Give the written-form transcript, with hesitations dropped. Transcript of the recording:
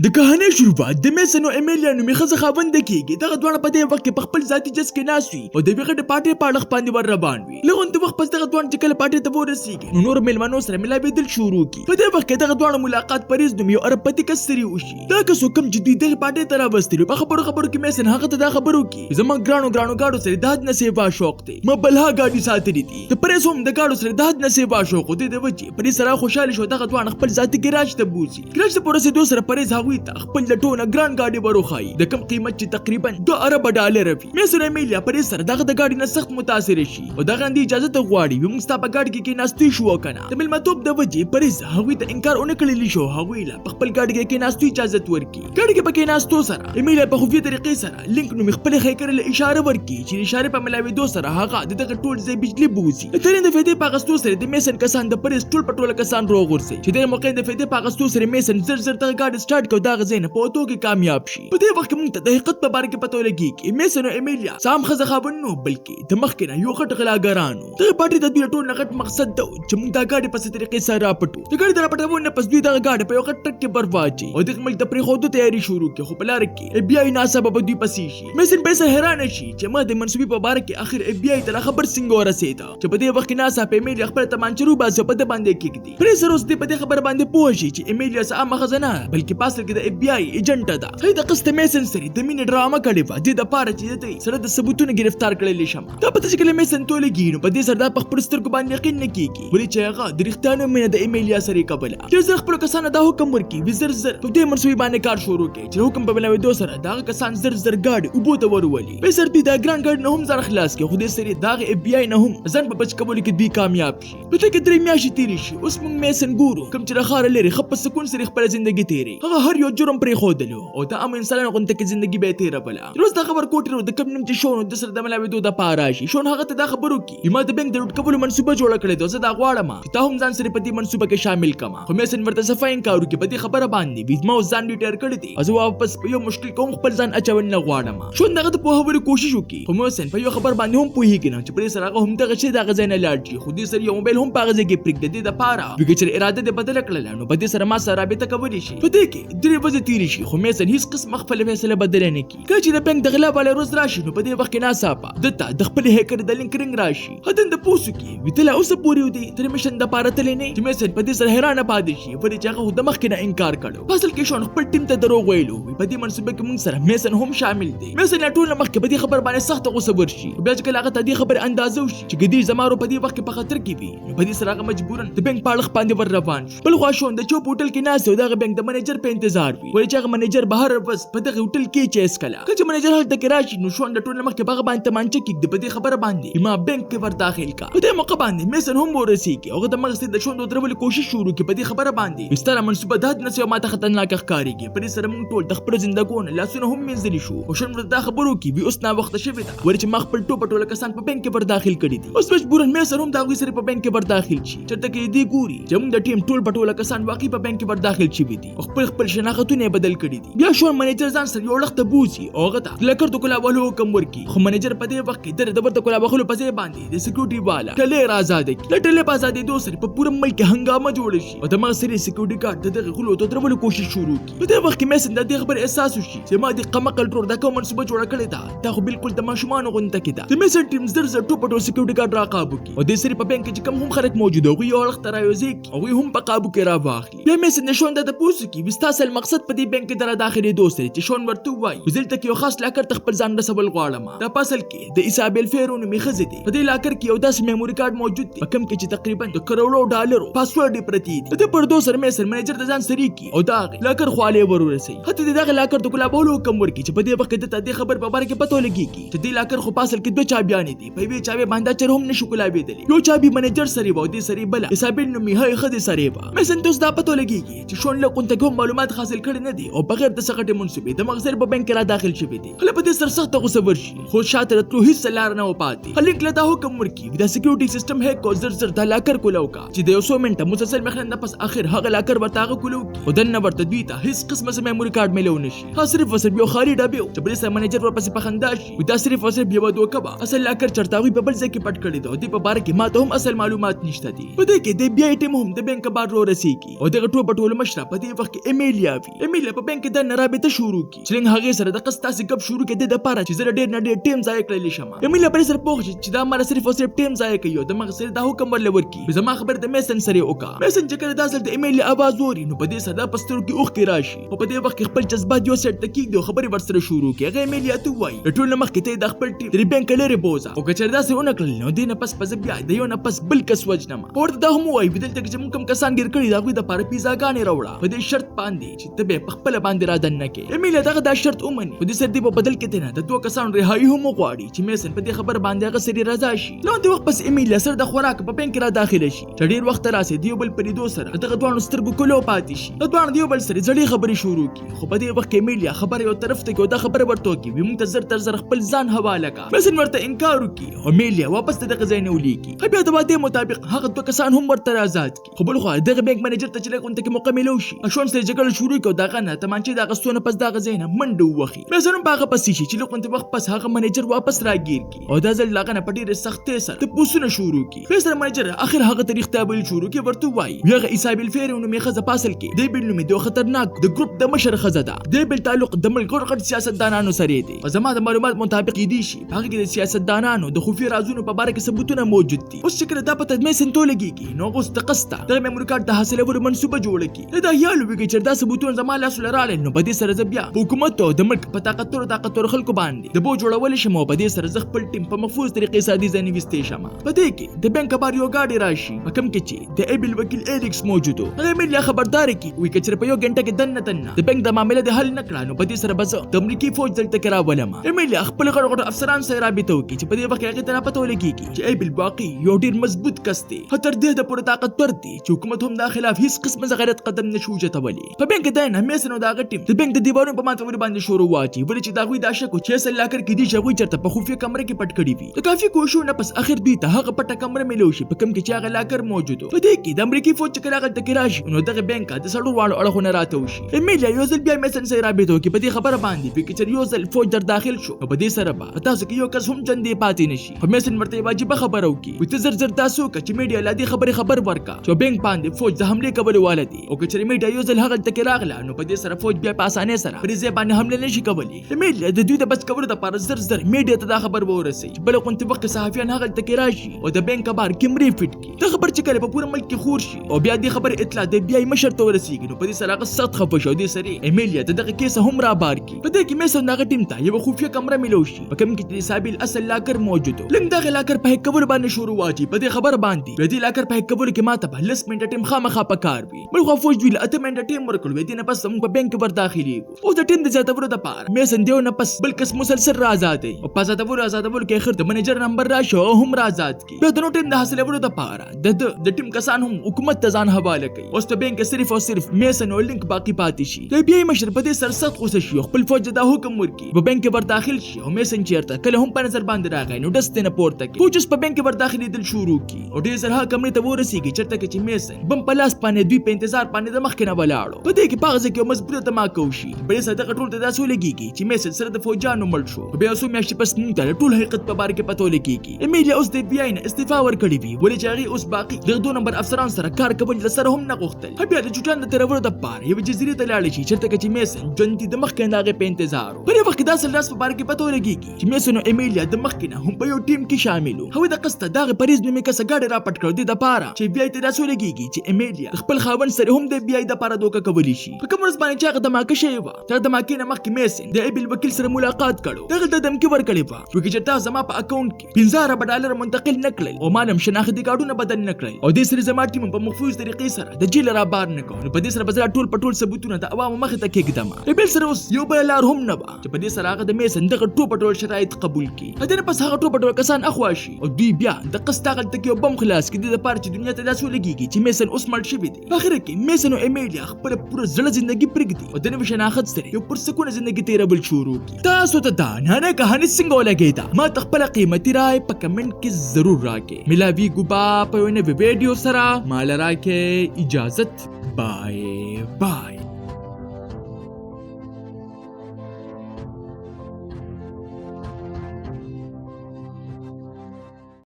د کہانی شروعات د میسن او ایمیلیا نومي ښځه خاوند کېږي. دغه دواړه په دې وخت کې په خپل ذاتي جز کې ناست وي او د یوې غټې پارټۍ په اړخ باندې ور روان وي. له غونډې وخت پس دغه دواړه چې کله پارټۍ ته ورسېږي نو نورو میلمنو سره ملاوېدل شروع کړي. په دې وخت کې دغه دواړه ملاقات پریز نومي یو عربپتی کس سره وشي. دا کس کوم چې دوی دغه پارټۍ ته راوستلي په خبرو کې میسن هغه ته دا خبرو کړي زما ګرانو گاډو سره د حد نه سیوا شوق دی. ما بلها ګاډي ساتلي دي. د پریز هم د ګاډو سره د حد نه سیوا شوق دی. د وجې پریز سره خوشاله شو دغه دواړه خپل ذاتي ګراج ته بوزي. ګراج ته ورسېدو سره پریز هغوی ته خپل لټونه ګران ګاډي وروخایي د کم قیمت چې تقریبا 2 ارب ډالر وي. میسن ایمیلیا پریز سره دغه د ګاډي نه سخت متاثر شي او دغه اندي اجازه ته غواړي موږ ستا په ګاډي کې کېناستو شو کنه. د ملمتوب د وجې پریز هغوی ته انکار ونه کړلی شو. هغوی له خپل ګاډي کې کېناستو اجازه ورکړي. ګاډي کې په کېناستو سره ایمیلیا په خفي طریقې سره لینک نومي خپل خیکر له اشاره ورکړي چې اشاره په ملاوېدو سره هغه دغه ټول ځای بجلی بوزي. ترين د فیدې په اغستو سره د میسن کسان د پریز ټول پټوله کسان روغورځي چې د موقع د فیدې په اغستو سره میسن زر دغه ګاډي سٹارټ کو دغه ځای نه په اوتو کې کامیاب شي. په دې وخت کې موږ ته د حقیقت په اړه کې پته ولګي میسن او ایمیلیا سام ښځه خاوند نو بلکې د مخکې نه یو غټ غلاګرانو. دغه پارټي د دوی ټول نه غټ مقصد دا چې موږ دا ګاډي په څه طریقې سره راپټو. د ګاډي د راپټولو نه پس دوی دغه ګاډي په یو غټ ټک کې برواچي او د ملک د پریښودو تیاری شروع کړي. خو په لار کې بیا یې ناسبه به دوی پسې شي. میسن به سره حیران شي چې ما د منسوبي په اړه کې اخر بیا یې ته خبر څنګه ورسېده چې په دې وخت کې ناسا په ایمیلیا خپل تمانچرو باسي په دې باندې کېږي. پرې سره اوس دې په دې خبر باندې پوه شي چې ایمیلیا سم خزانه بلکې پاسل کې د FBI ایجنټ ده. هي د قسط میسن سره د مینې ډرامه کړې و د لپاره چې د سره د ثبوتونو گرفتار کړل شم. دا پته چې کله میسن تولګي نو په دې سره د خپل سترګو باندې یقین نه کیږي ولې چې هغه د رښتانه مینه د ایمیلیا سره قبله. چې زه خپل کسانو دا حکم ورکړي وزر په دې منسوبي باندې کار شروع کړي چې حکم په بلوي سره دا کسان زر ګاډي او بوته ورولي. په سر دې دا ګران ګاډي نه هم ځان خلاص کړي خو دې سره دا FBI نه هم ځان په بچ کول کې دوی کامیاب شي. په دې کې درې میاشتې تیرې شي. اوس موږ میسن ګورو کوم چې راخاره لري خپ سکون سره خپل ژوندۍ تیري. هغه هر یو جرم پرې خودلو او دا ام انسانانو غونډه کې ژوندۍ به تیر بلا. روز دا خبر کوټرو د کم نیم چې شون د سره د ملاوي د پاره شي. شون هغه ته دا خبرو کی ما د بانک د لوټ کولو منسوبه جوړه کړې ده. زه دا غواړم چې ته هم ځان سره په دې منسوبه کې شامل کما. خو میسن ورته صفای انکار وکړي په دې خبره باندې ویزما ځان ډیټر کړی دی. زه واپس په یو مشکل کوم خپل ځان اچول نه غواړم. شون دغه په هغه کوشش وکړي خو میسن په یو خبر باندې هم پوهیږي نه چې پرې سره هغه هم دغه شی دغه ځای نه لاړ شي. خو دې سره یو موبایل هم پاغه ځای کې پرېږدي د پاره وکړي چې اراده دې بدل کړل نو په دې سره ما سره رابطه کولی شي. په دې کې درې ورځې تیرې شي خو میسن هیڅ قسم خپل فیصله بدل نه کړي. کله چې د بانک د غلا بالا روز راشي نو په دې وخت کې ناڅاپه دته د خپل هیکر د لینک رنګ راشي. هدن د پوسو کې ویتل اوس پوری ودی تر میشن د پاره تلې نه چې میسن په دې سره حیرانه پاتې شي په دې چې هغه د مخ کې نه انکار کړو. اصل کې شون خپل ټیم ته دروغ ویلو په دې منسوبه کې موږ سره میسن هم شامل دي. میسن ټول مخ کې په دې خبر باندې سخت غوسه ورشي. بیا چې کله هغه ته دې خبر اندازو شي چې ګدي زمارو په دې وخت کې په خطر کې وي په دې سره هغه مجبورن د بانک په اړه باندې ور روان شي. بل خو شون د چوپ هوټل کې ناس او دغه بانک د منیجر په انتظار وي ولې چې هغه منیجر بهر بس په دغه هوټل کې چیس کلا. کله چې منیجر هلته کې راشي نو شون د ټول مخ کې هغه باندې تمانچه کې په دې خبره باندې ما بانک کې ور داخل کا. په دې موقع باندې میسن هم ورسیږي او د مغز د شون د درول کوشش شروع کړي په دې خبره باندې ستاره منسوبه د نسو ماته خطرناک ښکاریږي. په دې سره موږ ټول د خپل زندګون لاسونه هم منځلي شو او شون ورته خبرو کې وی اوس نا وخت شوی دا ورچ مخ خپل ټوله کسان په بانک کې ور داخل کړي دي. اوس مجبورن میسن هم دا غوي سره په بانک کې ور داخل شي. چرته کې دی ګوري چې موږ د ټیم ټوله کسان واقعي په بانک کې ور داخل شي دي او خپل شناختونه بدل کړي دي. بیا شون منیجر ځان سره یو وخت بوزي او غته لکر د کولا ولو حکم ورکی. خو منیجر په دې وخت کې د ورته کولا بخلو په ځای باندې د سکیورټي والا ټلې آزاد کی ټلې په آزادې دوسر په پوره ملک هنګامه جوړ شي او د ما سره سکیورټي ګارد دغه غلو ته درولو کوشش شروع کی. په دې وخت کې میسن د دې خبر احساس وشي چې ما د قمقل ټور د کوم منسوبه جوړه کړې ده دا خو بالکل د ماشومان غونډه کې ده. د میسن ټیم زر ټوپټو سکیورټي ګارد راقابو کی او د سری په بانک کې کوم هم خلک موجود او یو وخت راوځي او هم په قابو کې را واخلي. بیا میسن نشون د پوسو کې وستاسل مقصد په دې بانک کې در داخلي دوسر چې شون ورته وای وزلته کې یو خاص لاکر خپل ځان رسول غواړم. دا پاسل کې د ایسابل فیرون میخزه دي. په دې لاکر کې یو داس میموري کارت موجود دی کم کې چې تقریبا د کروڑو ډالرو پاسورډ پرتی دي. د پردو سره میسن منیجر د ځان سری کی او دا لاکر خواله ورورسي. هته دغه لاکر د کولا بولو کم ورکی چې په دې وخت د دې خبر په اړه کې پته لګیږي چې دې لاکر خو پاسل کې دوه چابيان دي. په وی چابي باندې چر هم نشو کولا ویدلی. یو چابي منیجر سری و دې سری بل ایسابل نو میه خدي سری و میسن دوس دا پته لګیږي چې شون له کوم ته معلومات حاصل کړي نه دي او بغیر د سقټ منسوبې د مغزر په بانک را داخل شوی دي. خله په دې سر سخت غوسه ورشي خو شاته تر هیڅ لار نه وپاتې. خلک له دا حکم ورکی د سکیورټي سیستم هیک کو زر د لاکر کولو کا چې د 100 منټه مسلسل مخنه پس اخر هغه لاکر ورتاغه کولو او دنه ورته دوی ته هیڅ قسمه سم میموري کارت ملو نشي. ها صرف وسب یو خالي ډابیو چې بل سم منیجر ورپسې په خندا شي دا صرف وسب یو دوکبا اصل لاکر چرتاوي په بل ځای کې پټ کړی دی. په بار کې ماته هم اصل معلومات نشته دي. په دې کې د بي ټیم هم د بانک بار رو رسیږي او دغه ټوپټول مشره په دې وخت کې ایمیلیا ایمیلیا وی. ایمیلیا په بانک کې د رابطه شروع کی چې لنګ هغه سره د قسطاسي کپ شروع کړي د پاره چې زره ډېر نه ډېر ټیم ځای کړل شم. ایمیلیا پر سر پوښتنه چې دا مال صرف او صرف ټیم ځای کوي د مغ سره د حکم ورلور کی. زما خبر د میسن سره وکا. میسن چې کړه داسل د ایمیلیا आवाज اوري نو په دې سره د پستر کې اوخ کې راشي او په دې وخت کې خپل جذبات یو سیټ تکیږي او خبري ورسره شروع کی. هغه ایمیلیا ته وایي ټول مخ کې ته د خپل ټیم د بانک لري بوزا او کچر داسې ونکړل نو دینه پس بیا د یو نه پس بل کس وجنم. ورته دا هم وایي بدل ته چې کوم کسان ګر کړی دا غوي د پاره پیزاګانې راوړه په دې شرط باندې چې ته به په خپل باندې را دننه کې. ایمیلیا دغه دا شرط ومني په دې سر دی په بدل کې نه د دوه کسانو رهایی هم غواړي چې میسن په دې خبر باندې هغه سری رضا شي. نو د وخت پس ایمیلیا سره د خوراک په بانک را داخله شي. ډېر وخت راسي دیو بل پریدو سره دغه دوه سترګو کولو پاتې شي. د دوه دیو بل سره ځړې خبري شروع کی خو په دې وخت کې ایمیلیا خبره یو طرف ته کې دا خبره ورته کی وي موږ ته زر خپل ځان حواله کا. میسن ورته انکار وکي او ایمیلیا واپس ته دغه ځای نه ولیکي. بیا د واده مطابق هغه دوه کسان هم ورته آزاد کی. خو بل خو دغه بانک منیجر ته چې لکه کې مکمل شي شون سره جګړه شروع کو دغه نه تمانچې د غستونه پس دغه ځای نه منډه وخی. میسن په هغه پس شي چې لکه وخت پس هغه منیجر واپس راګیر کی او دا ځل لغه نه پټیره سختې سره ته پوسونه شروع کی. میسن منیجر اخر هغه تاریخ ته بل شروع کی ورته وای یغه ایسابل فیر نو میخه پاسل کی دی بل نو می دوه خطرناک د ګروپ د مشر خزه ده دی بل تعلق د ملک غړ سیاستدانانو سره دی. زما د معلومات مطابق دي شي هغه کې د سیاستدانانو د خفي رازونو په اړه کې ثبوتونه موجود دي. اوس چې دا پته میسن ته لګيږي نو اوس د قسطه د میموري کارت د حاصلولو منصوبه جوړه کی. دا یالو ویږي چې دا ثبوتونه زما لاس لرال نو په دې سره بیا حکومت او د ملک په طاقتور خلکو باندې د بو جوړول شمو په دې سره خپل ټیم په محفوظ طریقې سادي ځنی وستې شمه. په دې کې د بانک بار یو گاډي راشي په کوم کې چې د ایبل وکیل الیکس موجودو. هغه ایمیلیا خبردار کی وی کچره په یو غنټه کې دنه د بانک د معاملې د حل نکړه نو په دې سره بس د امریکای فوج دلته کرا ولما. ایمیلیا خپل غړ افسران سره رابطه وکړي چې په دې وخت کې ته پته ولګيږي چې ایبل باقي یو ډیر مضبوط کس دی هتر دې د پوره طاقتور دی چې حکومت هم د خلاف هیڅ قسم غلط قدم نشو چتولي. په بانک د نه میسن او د ټیم د بانک د دیوالونو په ماتولو باندې شروع واچي ولې چې دا غوي د شکو چې سل لاکر کې دي چې غوي چرته په خفیه کمره کې پټ کړی وي. د کافي کوشش نه پس اخر دوی ته هغه پټه کمره ملو شي په کوم کې چې هغه لاکر موجود په دې کې د امریکای فوج چې کله غلط کې راشي نو دغه بانک د سړو واړو اړخونه راته وشي. ایمیلیا یو ځل بیا میسن سره رابطه وکړي په دې خبره باندې چې یو ځل فوج در داخل شو په دې سره به تاسو کې یو کس هم چندې پاتې نشي. خو میسن ورته واجب خبره وکړي وي ته زر تاسو چې میډیا لا دې خبر ورکا چې بانک باندې فوج د حمله کولو والدي او چې میډیا یو ځل هغه تک راغله نو په دې سره فوج بیا په اسانه سره پر دې باندې حمله نشي کولی. میډیا د دوی د بچ کولو لپاره زر میډیا ته دا خبر ورسي بل کوم وخت صحافیان هغه تک راشي او د بانک بار کیمرې فټ کی دا خبر چې کله په پوره ملک کې خور شي او بیا دې خبر اطلاع د بیا مشر ته ورسیږي نو په دې سره هغه سخت خفه شو دې سره ایمیلیا دغه کیس هم را بار کی. په دې کې میسن هغه ټیم ته یو خفیه کمره ملو شي په کوم کې چې سابل اصل لاکر موجود لنګ دغه لاکر په کور باندې شروع واچي په دې خبر باندې دې لاکر په کور کې ماته په لس منټه ټیم خامخا پکار وي بل خو فوج ویل اته منټه ټیم ورکول وې دې نه پس موږ په بانک ور داخلي او د ټیم د زیاتولو د پاره میسن دیو نه پس بل کس مسلسل را آزاد او په زیاتولو کې اخر د منیجر نمبر را شو هم را آزاد کی بیا د نو ټیم د حاصلولو د پاره د ټیم کسان هم حکومت ته ځان حواله کوي اوس ته بانک صرف او صرف میسن او لینک باقی پاتې شي د بیا مشر په دې سر سخت اوسه شي خپل فوج د حکم ورکی په بانک ور داخل شي او میسن چیرته کله هم په نظر باندې راغی نو دسته نه پورته کی فوج په بانک ور داخلي دل شروع کی او ډیر زرها کمرې ته ورسیږي چرته کې چې میسن بم پلاس باندې دوی په انتظار باندې د مخ کې نه ولاړو په دې کې پاغزه کې مضبوطه دماکو شي بل صدقه ټول ته داسو لګيږي چې میسن سره د فوجانو مړ شو بیا سو میاشتې پس مونږ ته ټول حقیقت په باره کې پتو لګيږي ایمیلیا اوس د بی آی نه استعفا ورکړي وی ولې چې هغه اوس باقي د 2 نمبر افسران سره کار کول سره هم نه غوښتل بیا د چټان د ترور د پاره یو جزیره ته لاړ شي چرته کې میسن جنتی د مخ کې داغه په انتظار په وخت کې داسې لاس په باره کې پتو لګيږي چې میسن او ایمیلیا د مخ کې نه هم په یو ټیم کې شاملو هو د قسطه داغه پریز نومې کس گاډي را پټ کړ د پاره چې بیا ته داسو لګيږي چې ایمیلیا خپل خاون سره هم د بی آی د پاره دوکه کولی شي په کوم ورځ باندې چې هغه دماکه شوی و تر دماکې نه مخکې میسن د ایبل وکیل سره ملاقات کړو دغه د دمکی ورکړی و چې تاسو زما په اکاونټ کې 15000 ډالر منتقل نکړل او مالم شناختی کارتونه بدل نکړل او د سری زما ټیم په محفوظ طریقې سره د جیل را بار نه کوو په دې سره بزر ټول پټول ثبوتونه د عوامو مخ ته کېږدم ایبل سره اوس یو بل لار هم نه و چې په دې سره هغه د میسن دغه ټول پټول شرایط قبول کړي اته پس هغه ټول پټول کسان اخواشي او دوی بیا د قسطه غلطه کې بم خلاص کړي د پاره چې دنیا ته داسو لګيږي چې میسن اوس مړ شوی دی اخر کې میسن او ایمیلیا خپل پوره ځله ژوندۍ پرېږدي او د نوې شناخت سره یو پر سکونه ژوندۍ تیرول شروع کړي تاسو ته دا نه کہانی څنګه ولګیدا ما خپل قیمتي رائے په کمنټ کې ضرور راکې ملاوي ګوبا په یو نوې ویډیو سره مال راکې اجازت بای بای